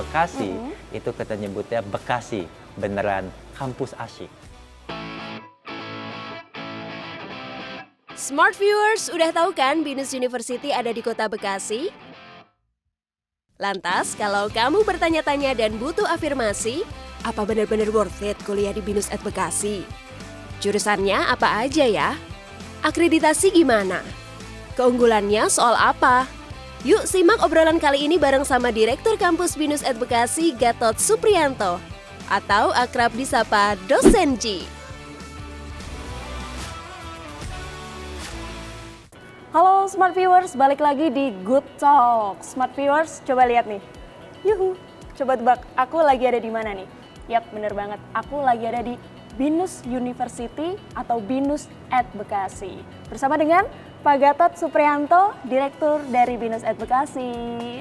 Bekasi, itu kita nyebutnya Bekasi, beneran kampus asyik. Smart Viewers, udah tahu kan BINUS University ada di kota Bekasi? Lantas, kalau kamu bertanya-tanya dan butuh afirmasi, apa benar-benar worth it kuliah di BINUS Bekasi? Jurusannya apa aja ya? Akreditasi gimana? Keunggulannya soal apa? Yuk simak obrolan kali ini bareng sama Direktur Kampus BINUS Bekasi, Gatot Supriyanto, atau akrab disapa Dosen G. Halo Smart Viewers, balik lagi di Good Talk. Smart Viewers, coba lihat nih. Yuhu, coba tebak, aku lagi ada di mana nih? Yap, bener banget. Aku lagi ada di BINUS University atau BINUS Bekasi. Bersama dengan Pak Gatot Supriyanto, Direktur dari BINUS Bekasi.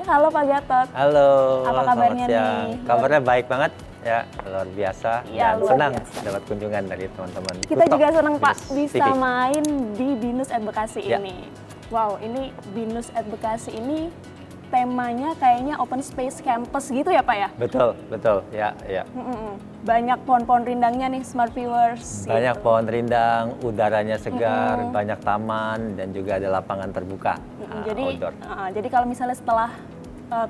Halo Pak Gatot. Halo, apa kabarnya selamat siang. nih? Kabarnya baik banget, ya luar biasa. Ya, dan luar senang biasa. dapat kunjungan dari teman-teman. Kita Good juga Talk, senang Pak BINUS bisa TV. main di BINUS Bekasi Ya. ini. Wow, ini BINUS Bekasi ini temanya kayaknya open space campus gitu ya Pak ya? Betul, betul, ya. Banyak pohon-pohon rindangnya nih Smart Viewers. Banyak pohon rindang, udaranya segar, banyak taman, dan juga ada lapangan terbuka, outdoor. Jadi kalau misalnya setelah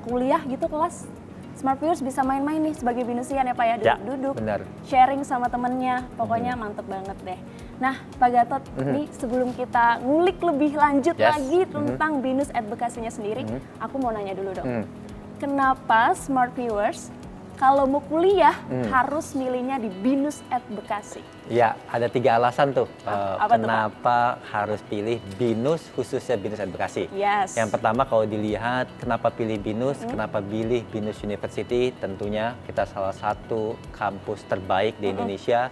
kuliah gitu kelas, Smart Viewers bisa main-main nih sebagai BINUSian ya Pak ya, Ya, duduk-duduk, benar. sharing sama temennya, pokoknya mantep banget deh. Nah Pak Gatot, nih sebelum kita ngulik lebih lanjut Yes. lagi tentang BINUS Bekasinya sendiri, aku mau nanya dulu dong, kenapa Smart Viewers kalau mau kuliah harus milihnya di BINUS Bekasi? Ya, ada 3 alasan tuh Apa tuh, Pak? kenapa harus pilih BINUS, khususnya BINUS Bekasi. Yes. Yang pertama kalau dilihat kenapa pilih BINUS, kenapa pilih BINUS University, tentunya kita salah satu kampus terbaik di Indonesia,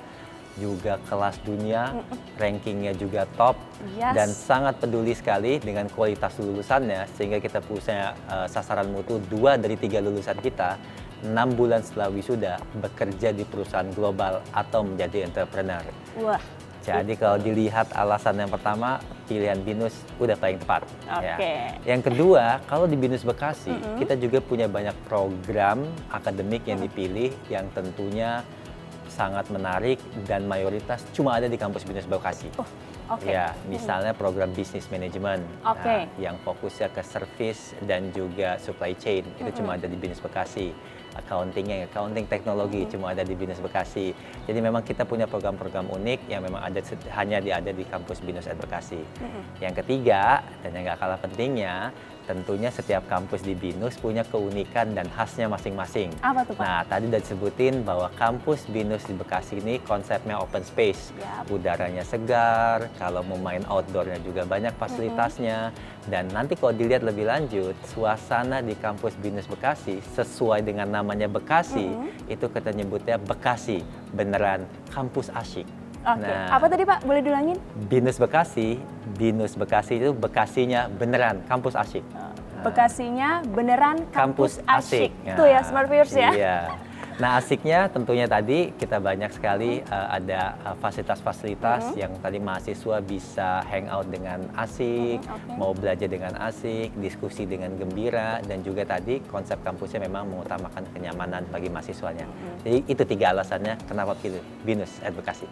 juga kelas dunia, rankingnya juga top, Yes. dan sangat peduli sekali dengan kualitas lulusannya, sehingga kita punya sasaran mutu 2 dari 3 lulusan kita 6 bulan setelah wisuda bekerja di perusahaan global atau menjadi entrepreneur. Wah. Jadi kalau dilihat alasan yang pertama, pilihan BINUS udah paling tepat. Ya. Oke. Yang kedua, kalau di BINUS Bekasi, kita juga punya banyak program akademik yang dipilih yang tentunya sangat menarik dan mayoritas cuma ada di kampus BINUS Bekasi. Oke. Ya, misalnya program bisnis manajemen, Oke. yang fokusnya ke service dan juga supply chain, itu cuma ada di BINUS Bekasi. Accounting teknologi cuma ada di BINUS Bekasi. Jadi memang kita punya program-program unik yang memang hanya ada di kampus BINUS Bekasi. Yang ketiga, dan yang nggak kalah pentingnya, tentunya setiap kampus di BINUS punya keunikan dan khasnya masing-masing. Apa tuh Pak? Nah, tadi udah disebutin bahwa kampus BINUS di Bekasi ini konsepnya open space. Yap. Udaranya segar, kalau mau main outdoornya juga banyak fasilitasnya. Dan nanti kalau dilihat lebih lanjut, suasana di kampus BINUS Bekasi sesuai dengan namanya Bekasi, itu kita nyebutnya Bekasi, beneran kampus asyik. Oke. Apa tadi Pak? Boleh diulangin? BINUS Bekasi itu Bekasinya beneran kampus asyik. Bekasinya beneran kampus asyik. Nah, Itu ya Smart Viewers ya. Iya. Nah, asiknya tentunya tadi kita banyak sekali ada fasilitas-fasilitas yang tadi mahasiswa bisa hangout dengan asik, mau belajar dengan asik, diskusi dengan gembira, dan juga tadi konsep kampusnya memang mengutamakan kenyamanan bagi mahasiswanya. Jadi itu 3 alasannya kenapa pilih BINUS Bekasi.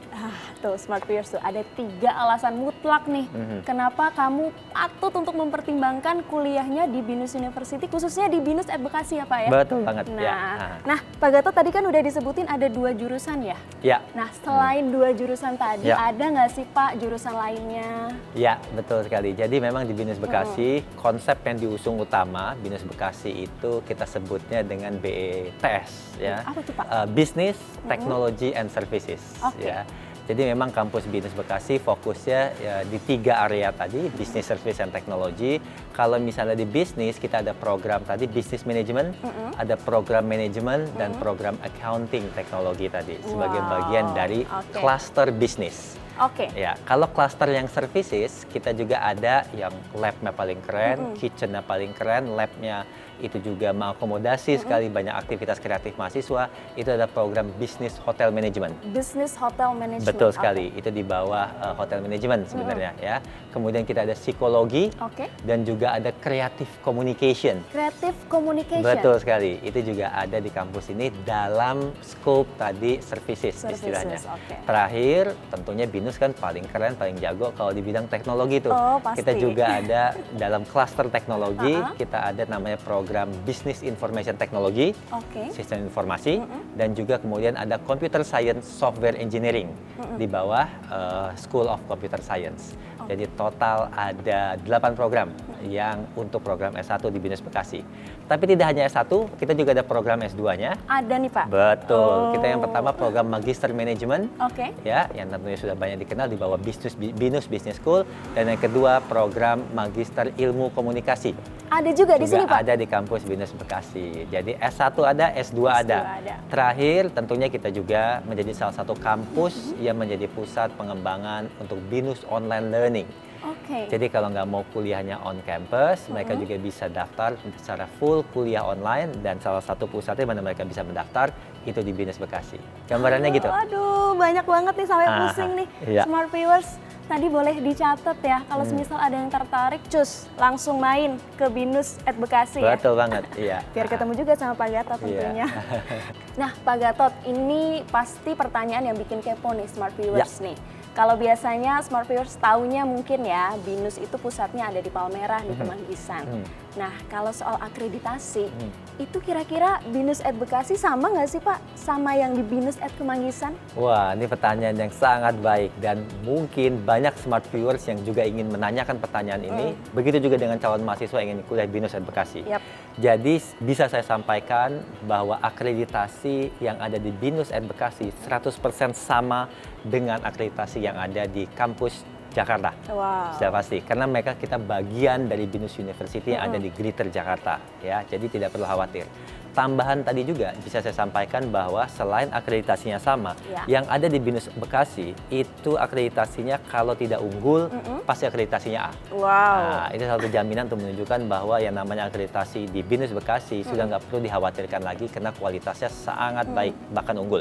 Tuh Smart Viewers tuh ada 3 alasan mutlak nih. Kenapa kamu patut untuk mempertimbangkan kuliahnya di BINUS University, khususnya di BINUS Bekasi ya Pak ya? Betul banget. Nah, Ya. nah Pak Gatot tadi kan udah disebutin ada 2 jurusan ya? Ya. Nah selain 2 jurusan tadi, Ya. ada nggak sih Pak jurusan lainnya? Ya, betul sekali. Jadi memang di BINUS Bekasi, konsep yang diusung utama BINUS Bekasi itu kita sebutnya dengan BETS, ya. Apa tuh, Pak? Business, Technology, and Services. Oke. Ya. Jadi memang kampus BINUS Bekasi fokusnya ya, di 3 area tadi, Business, Service, and Technology. Kalau misalnya di bisnis, kita ada program tadi, Business Management, ada program Management, dan program Accounting Teknologi tadi, sebagai Wow, bagian dari oke. cluster bisnis. Oke. Ya, kalau cluster yang services, kita juga ada yang lab-nya paling keren, kitchen-nya paling keren, lab-nya itu juga mengakomodasi sekali banyak aktivitas kreatif mahasiswa. Itu ada program Business Hotel Management. Business Hotel Management. Betul sekali, itu di bawah hotel manajemen sebenarnya ya. Kemudian kita ada psikologi Oke. dan juga ada creative communication. Creative Communication. Betul sekali, itu juga ada di kampus ini dalam scope tadi services istilahnya. Oke. Terakhir, tentunya BINUS kan paling keren, paling jago kalau di bidang teknologi tuh. Oh, pasti. Kita juga ada dalam cluster teknologi, kita ada namanya program Business Information Technology, Oke. sistem informasi, dan juga kemudian ada Computer Science Software Engineering di bawah School of Computer Science. Jadi total ada 8 program yang untuk program S1 di BINUS Bekasi. Tapi tidak hanya S1, kita juga ada program S2-nya. Ada nih Pak. Betul. Kita yang pertama program Magister Management. Oke. Ya, yang tentunya sudah banyak dikenal di bawah BINUS Business School, dan yang kedua program Magister Ilmu Komunikasi. Ada juga di sini Pak. Ada di kampus BINUS Bekasi. Jadi S1 ada, S2 ada. ada. Terakhir tentunya kita juga menjadi salah satu kampus yang menjadi pusat pengembangan untuk BINUS online learning. Oke. Jadi kalau nggak mau kuliahnya on campus, mereka juga bisa daftar secara full kuliah online, dan salah satu pusatnya mana mereka bisa mendaftar itu di BINUS Bekasi. Gambarannya gitu. Aduh, banyak banget nih sampai pusing nih. Iya. Smart viewers, tadi boleh dicatat ya. Kalau semisal ada yang tertarik, cus langsung main ke BINUS at Bekasi ya. Betul banget, iya. Biar ketemu juga sama Pak Gatot tentunya. Nah, Pak Gatot, ini pasti pertanyaan yang bikin kepo nih Smart viewers nih. Kalau biasanya Smart viewers taunya mungkin ya, BINUS itu pusatnya ada di Palmerah, di Kemanggisan. Nah, kalau soal akreditasi, itu kira-kira BINUS at Bekasi sama nggak sih Pak sama yang di BINUS at Kemanggisan? Wah, ini pertanyaan yang sangat baik, dan mungkin banyak smart viewers yang juga ingin menanyakan pertanyaan ini. Begitu juga dengan calon mahasiswa yang ingin kuliah BINUS at Bekasi. Yap. Jadi bisa saya sampaikan bahwa akreditasi yang ada di BINUS at Bekasi 100% sama dengan akreditasi yang ada di kampus Jakarta. Wow. Sudah pasti, karena kita bagian dari BINUS University yang ada di Greater Jakarta, ya. Jadi tidak perlu khawatir. Tambahan tadi juga bisa saya sampaikan bahwa selain akreditasinya sama, yang ada di BINUS Bekasi itu akreditasinya kalau tidak unggul pasti akreditasinya A. Wow. Nah, itu satu jaminan untuk menunjukkan bahwa yang namanya akreditasi di BINUS Bekasi sudah nggak perlu dikhawatirkan lagi karena kualitasnya sangat baik, bahkan unggul.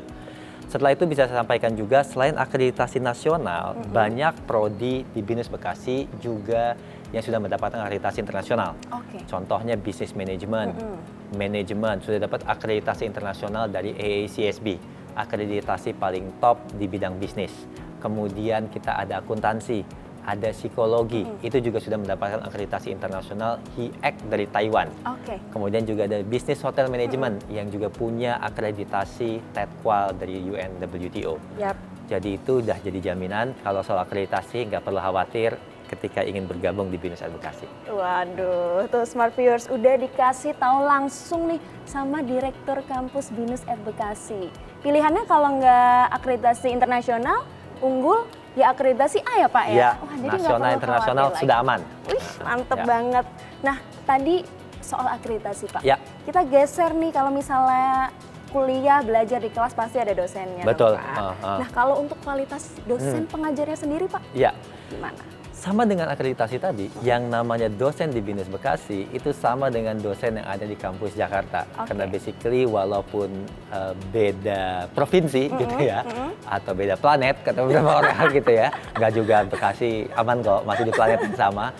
Setelah itu bisa saya sampaikan juga, selain akreditasi nasional, banyak prodi di BINUS Bekasi juga yang sudah mendapatkan akreditasi internasional. Oke. Contohnya bisnis manajemen, manajemen sudah dapat akreditasi internasional dari AACSB, akreditasi paling top di bidang bisnis. Kemudian kita ada akuntansi, ada psikologi, itu juga sudah mendapatkan akreditasi internasional HIEC dari Taiwan. Oke. Kemudian juga ada Business Hotel Management yang juga punya akreditasi TEDQual dari UNWTO. Yap. Jadi itu udah jadi jaminan kalau soal akreditasi nggak perlu khawatir ketika ingin bergabung di BINUS at Bekasi. Waduh, tuh Smart Viewers udah dikasih tahu langsung nih sama Direktur Kampus BINUS at Bekasi. Pilihannya kalau nggak akreditasi internasional, unggul, ya akreditasi A ya Pak ya? Ya, Wah, jadi nggak nasional perlu internasional khawatir sudah lagi. aman. Wih, mantep Ya. banget. Nah, tadi soal akreditasi Pak. Ya. Kita geser nih kalau misalnya kuliah belajar di kelas pasti ada dosennya. Betul. dong, Pak. Nah, kalau untuk kualitas dosen pengajarnya sendiri Pak, Ya, gimana? sama dengan akreditasi tadi, yang namanya dosen di BINUS Bekasi itu sama dengan dosen yang ada di kampus Jakarta. Oke. Karena basically walaupun beda provinsi gitu ya, atau beda planet kata beberapa orang gitu ya, nggak juga Bekasi aman kok, masih di planet yang sama.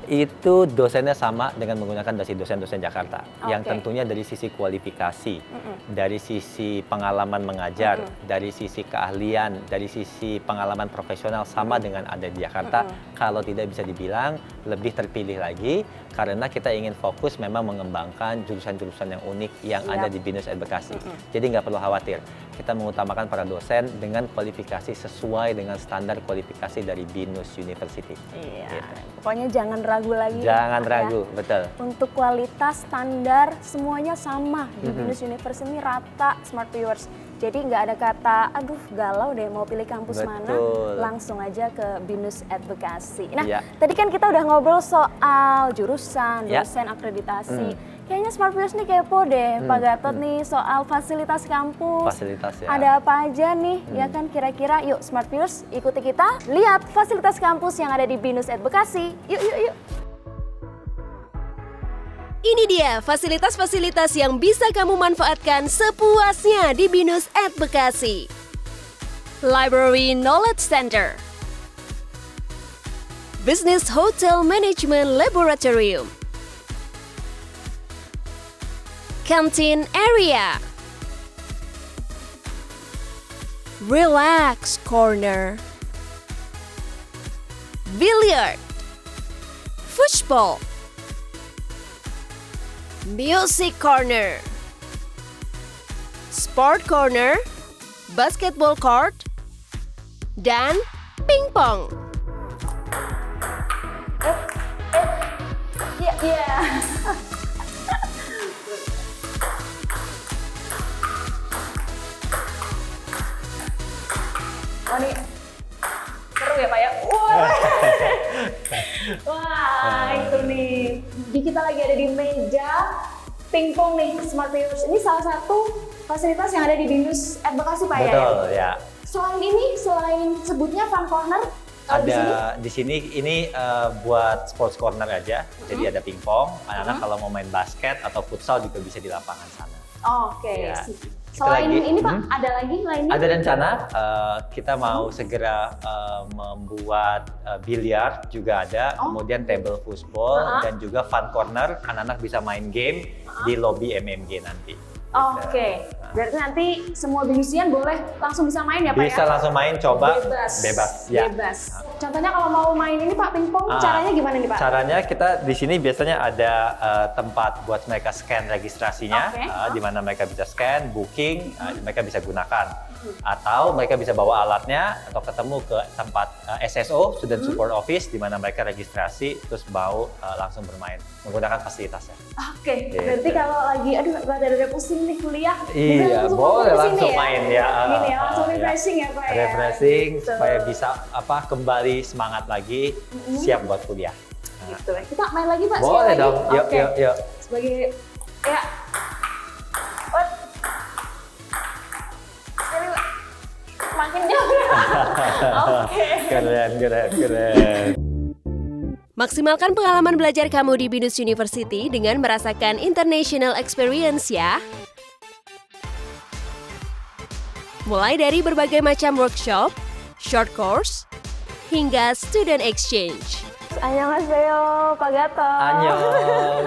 Itu dosennya sama dengan menggunakan dosen-dosen Jakarta, yang Oke. tentunya dari sisi kualifikasi, dari sisi pengalaman mengajar, dari sisi keahlian, dari sisi pengalaman profesional sama dengan ada di Jakarta. Kalau tidak bisa dibilang lebih terpilih lagi, karena kita ingin fokus memang mengembangkan jurusan-jurusan yang unik yang ada di BINUS at Bekasi. Jadi nggak perlu khawatir, kita mengutamakan para dosen dengan kualifikasi sesuai dengan standar kualifikasi dari BINUS University. Iya. Gitu. Pokoknya jangan ragu lagi. Jangan Pak, ya. ragu, betul. Untuk kualitas standar semuanya sama di BINUS University ini rata Smart Viewers. Jadi nggak ada kata, aduh galau deh mau pilih kampus mana, Betul. langsung aja ke BINUS at Bekasi. Nah, Iya. tadi kan kita udah ngobrol soal jurusan, Ya. dosen, akreditasi. Kayaknya Smart Viewers nih kepo deh, Pak Gatot nih soal fasilitas kampus. Fasilitas ya. Ada apa aja nih, ya kan kira-kira. Yuk Smart Viewers, ikuti kita lihat fasilitas kampus yang ada di BINUS at Bekasi. Yuk, yuk, yuk. Ini dia fasilitas-fasilitas yang bisa kamu manfaatkan sepuasnya di BINUS at Bekasi. Library Knowledge Center, Business Hotel Management Laboratorium, Canteen Area, Relax Corner, Billiard, Fishbowl, Music Corner, Sport Corner, Basketball Court, dan Pingpong. Iya, iya. Oh nih, seru ya Pak ya? Wah, wah itu nih. Di kita lagi ada di meja pingpong nih, Smart Viewers. Ini salah satu fasilitas yang ada di BINUS at Bekasi Pak ya? Betul ya. Selain ini, selain sebutnya Fun Corner, kalau di sini? Ada di sini ini buat sports corner aja. Jadi ada pingpong. Anak-anak kalau mau main basket atau futsal juga bisa di lapangan sana. Oh, oke. Ya. Selain Kita lagi- ini Pak, ada lagi lainnya? Ada rencana kita mau segera membuat biliar juga ada, kemudian table football dan juga fun corner. Anak-anak bisa main game di lobby MMG nanti. Oke, berarti nanti semua BINUSian boleh langsung bisa main ya Pak Bisa ya? langsung main, coba Bebas. bebas. Ya. Bebas. Contohnya kalau mau main ini Pak pingpong, caranya gimana nih Pak? Caranya kita di sini biasanya ada tempat buat mereka scan registrasinya, Oke. di mana mereka bisa scan, booking, mereka bisa gunakan. Atau mereka bisa bawa alatnya atau ketemu ke tempat SSO, Student Support Office, di mana mereka registrasi terus mau langsung bermain menggunakan fasilitasnya. Oke, Gitu. berarti kalau lagi, aduh rada-rada pusing nih kuliah, Iya, bisa boleh ke sini langsung main ya. Gini ya, langsung Ya. refreshing ya Pak ya? Refreshing Gitu. supaya bisa kembali semangat lagi, siap buat kuliah. Gitu. Kita main lagi Pak, sekali Boleh lagi? dong, yuk, Oke. yuk, yuk. Sebagai, ya. Wah. Sekali, Pak. Makin jauh. Oke. Keren, keren, keren. Maksimalkan pengalaman belajar kamu di BINUS University dengan merasakan international experience ya. Mulai dari berbagai macam workshop, short course, hingga student exchange. Annyeonghaseyo, Pak Gatot. Annyeong.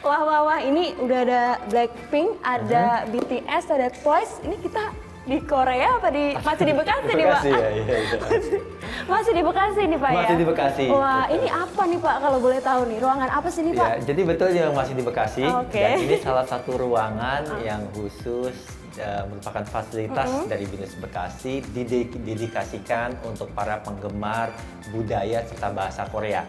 Wah, wah, wah. Ini udah ada Blackpink, ada BTS, ada Twice. Ini kita di Korea apa masih di Bekasi nih Pak? Bekasi ya, iya, iya. Masih di Bekasi nih Pak ya? Masih di Bekasi. Wah, Betul. ini apa nih Pak kalau boleh tahu nih? Ruangan apa sih nih Pak? Ya, jadi betul yang masih di Bekasi. Oke. Dan ini salah satu ruangan yang khusus merupakan fasilitas dari BINUS Bekasi didedikasikan untuk para penggemar budaya serta bahasa Korea.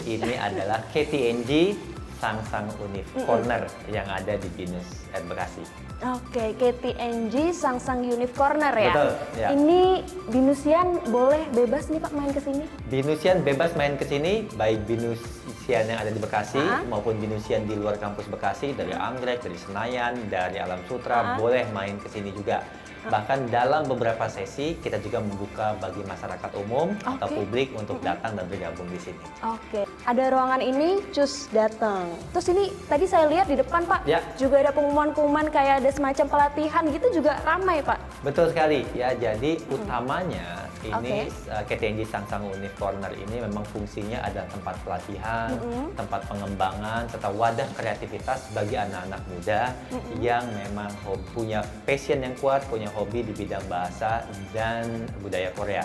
Ini adalah KTNG Sangsang Univ Corner yang ada di BINUS at Bekasi. Oke, KTNG Sangsang Univ Corner ya? Betul, ya. Ini BINUSian boleh bebas nih Pak main ke sini? BINUSian bebas main ke sini, baik BINUSian yang ada di Bekasi maupun BINUSian di luar kampus Bekasi, dari Anggrek, dari Senayan, dari Alam Sutra, boleh main ke sini juga. Bahkan dalam beberapa sesi kita juga membuka bagi masyarakat umum atau publik untuk datang dan bergabung di sini. Oke, ada ruangan ini, cus datang. Terus ini tadi saya lihat di depan Pak, Ya. juga ada pengumuman-pengumuman kayak ada semacam pelatihan gitu juga ramai Pak. Betul sekali ya. Jadi utamanya ini KTNG Sangsang Univ Corner ini memang fungsinya ada tempat pelatihan, tempat pengembangan serta wadah kreativitas bagi anak-anak muda yang memang punya passion yang kuat, punya hobi di bidang bahasa dan budaya Korea.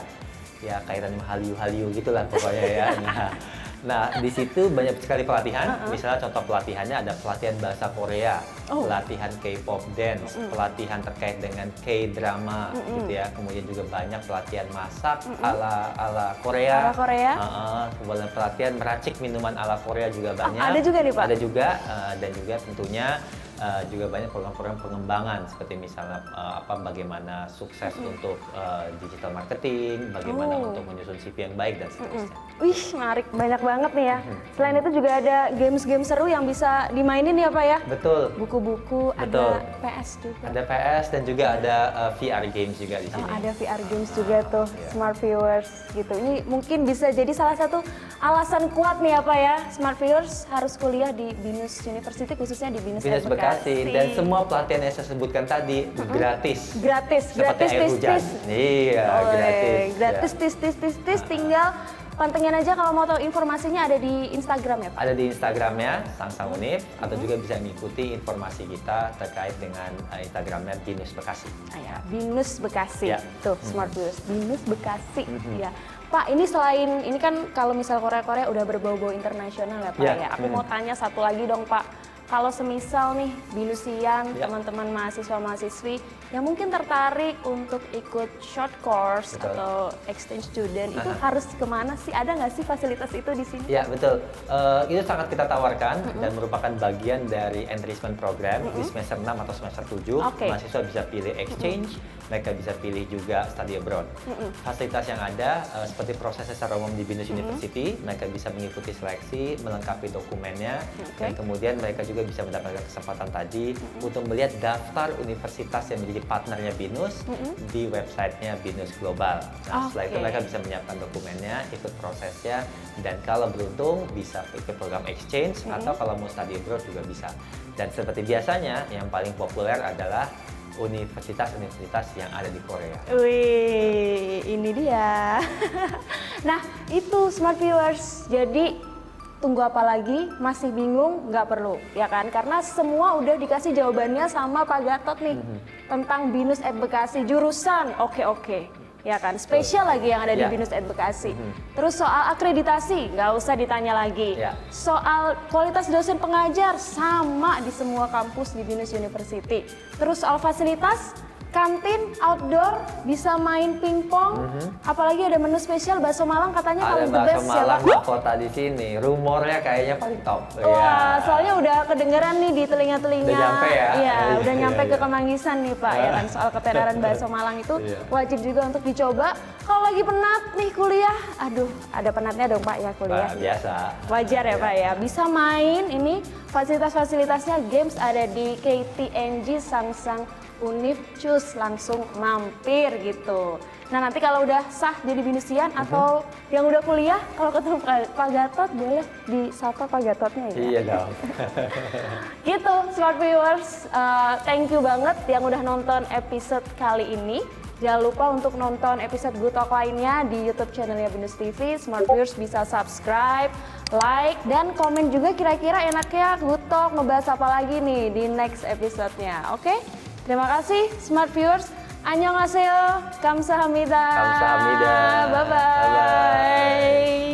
Ya kaitannya Hallyu gitulah pokoknya ya. Nah, di situ banyak sekali pelatihan. Misalnya contoh pelatihannya ada pelatihan bahasa Korea, pelatihan K-pop dance, pelatihan terkait dengan K-drama gitu ya. Kemudian juga banyak pelatihan masak ala Korea. Ala Korea. Kemudian pelatihan meracik minuman ala Korea juga banyak. ada juga nih, Pak? Ada juga dan juga tentunya juga banyak program-program pengembangan seperti misalnya bagaimana sukses untuk digital marketing, bagaimana untuk menyusun CV yang baik dan seterusnya. Wih, menarik, banyak banget nih ya. Selain itu juga ada games-games seru yang bisa dimainin ya Pak ya? Betul. Buku-buku, Betul. ada PS juga. Ada PS dan juga ada VR games juga di sini. Oh, ada VR games juga tuh, Smart Viewers gitu. Ini mungkin bisa jadi salah satu alasan kuat nih ya Pak ya, Smart Viewers harus kuliah di BINUS University, khususnya di BINUS BINUS Bekasi. Dan semua pelatihan yang saya sebutkan tadi gratis. Gratis, Seperti gratis, air hujan. Iya, gratis. gratis, tis, tinggal pantengin aja. Kalau mau tahu informasinya ada di Instagram ya Pak? Ada di Instagramnya Sangsang Unif, atau juga bisa mengikuti informasi kita terkait dengan Instagramnya BINUS Bekasi. Ya, BINUS Bekasi, Ya. tuh Smart Viewers, BINUS Bekasi. Ya, Pak, ini selain ini kan kalau misal Korea udah berbau-bau internasional ya Pak ya. Aku mau tanya satu lagi dong Pak. Kalau semisal nih BINUSian, teman-teman mahasiswa-mahasiswi yang mungkin tertarik untuk ikut short course atau exchange student, itu harus kemana sih? Ada nggak sih fasilitas itu di sini? Ya, betul. Itu sangat kita tawarkan dan merupakan bagian dari enrichment program di semester 6 atau semester 7. Mahasiswa bisa pilih exchange, mereka bisa pilih juga study abroad. Fasilitas yang ada seperti prosesnya secara umum di BINUS University, mereka bisa mengikuti seleksi, melengkapi dokumennya, dan kemudian mereka juga bisa mendapatkan kesempatan tadi untuk melihat daftar universitas yang menjadi partnernya BINUS di websitenya BINUS Global. Nah, setelah itu mereka bisa menyiapkan dokumennya, ikut prosesnya, dan kalau beruntung bisa ikut program exchange atau kalau mau study abroad juga bisa. Dan seperti biasanya yang paling populer adalah universitas-universitas yang ada di Korea. Wih, ini dia. Nah, itu Smart Viewers. Jadi tunggu apa lagi? Masih bingung? Nggak perlu, ya kan? Karena semua udah dikasih jawabannya sama Pak Gatot nih tentang BINUS Bekasi, jurusan oke. Ya kan, spesial lagi yang ada di BINUS Bekasi. Terus soal akreditasi, nggak usah ditanya lagi. Soal kualitas dosen pengajar, sama di semua kampus di BINUS University. Terus soal fasilitas, kantin, outdoor, bisa main pingpong, apalagi ada menu spesial bakso Malang katanya paling the best ya Pak. Ada bakso Malang kota di sini, rumornya kayaknya paling top. Wah, soalnya udah kedengeran nih di telinga-telinga. Udah nyampe ya? Iya, udah nyampe ke Kemanggisan nih Pak, ya kan. Soal ketenaran bakso Malang itu wajib juga untuk dicoba. Kalau lagi penat nih kuliah, aduh, ada penatnya dong Pak ya kuliah. Biasa. Wajar ya Pak ya, bisa main ini fasilitas-fasilitasnya games ada di KTNG Sangsang Unif, cus langsung mampir gitu. Nah nanti kalau udah sah jadi BINUSian atau yang udah kuliah, kalau ketemu Pak Gatot boleh disapa Pak Gatotnya ya? Iya dong. Gitu, Smart Viewers, thank you banget yang udah nonton episode kali ini. Jangan lupa untuk nonton episode Good Talk lainnya di YouTube channelnya BINUS TV. Smart Viewers bisa subscribe, like, dan komen juga kira-kira enaknya Good Talk ngebahas apa lagi nih di next episode-nya. Oke? Terima kasih Smart Viewers. Annyeonghaseyo, kamsahamnida. Kamsahamnida. Bye-bye.